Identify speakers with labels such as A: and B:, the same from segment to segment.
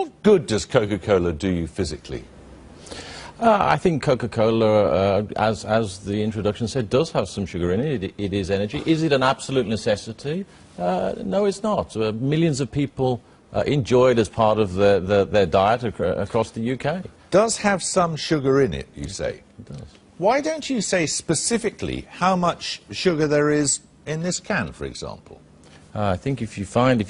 A: What good does Coca-Cola do you physically?
B: I think Coca-Cola, as the introduction said, does have some sugar in it. It is energy. Is it an absolute necessity? No, it's not. Millions of people enjoy it as part of their diet across the UK.
A: Does have some sugar in it, you say?
B: It does.
A: Why don't you say specifically how much sugar there is in this can, for example?
B: I think if you turn...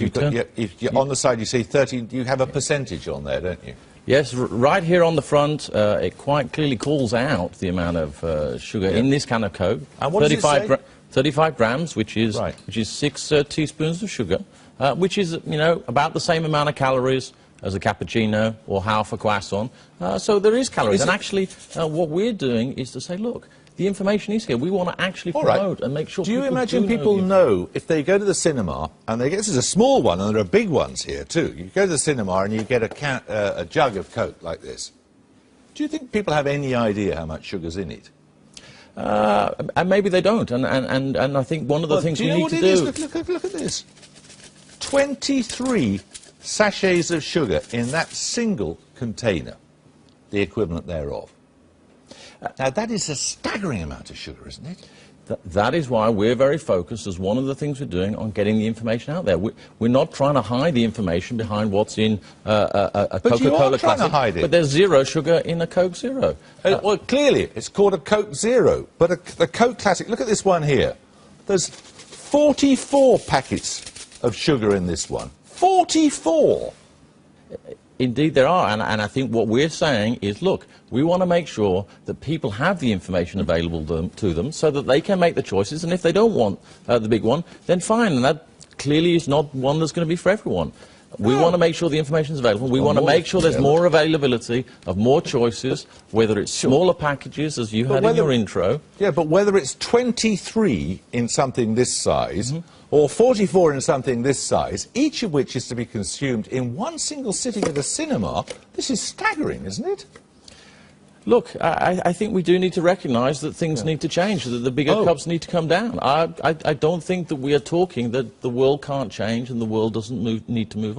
A: on the side you say 30, you have a percentage on there, don't you?
B: Yes, right here on the front, it quite clearly calls out the amount of sugar in this can of Coke.
A: And what does it say?
B: 35 grams, which is 6 teaspoons of sugar, which is, you know, about the same amount of calories as a cappuccino or half a croissant. So there is calories. And actually, what we're doing is to say, look, the information is here. We want to actually promote and make sure people
A: do. You imagine people know if they go to the cinema, and they get, this is a small one, and there are big ones here too. You go to the cinema and you get a jug of Coke like this. Do you think people have any idea how much sugar's in it?
B: And maybe they don't. And I think one of the things we need to do...
A: Look at this. 23 sachets of sugar in that single container, the equivalent thereof. Now, that is a staggering amount of sugar, isn't it?
B: That is why we're very focused, as one of the things we're doing, on getting the information out there. We're not trying to hide the information behind what's in a Coca-Cola Classic.
A: To hide it.
B: But there's zero sugar in a Coke Zero.
A: Well, clearly, it's called a Coke Zero. But the Coke Classic, look at this one here. There's 44 packets of sugar in this one. 44!
B: Indeed there are, and I think what we're saying is, look, we want to make sure that people have the information available to them so that they can make the choices, and if they don't want the big one, then fine, and that clearly is not one that's going to be for everyone. We want to make sure the information is available. We want to make sure there's more availability of more choices, whether it's smaller packages, as you had in your intro.
A: Yeah, but whether it's 23 in something this size, or 44 in something this size, each of which is to be consumed in one single sitting at a cinema, this is staggering, isn't it?
B: Look, I think we do need to recognise that things need to change, that the bigger cups need to come down. I don't think that we are talking that the world can't change and the world doesn't need to move on.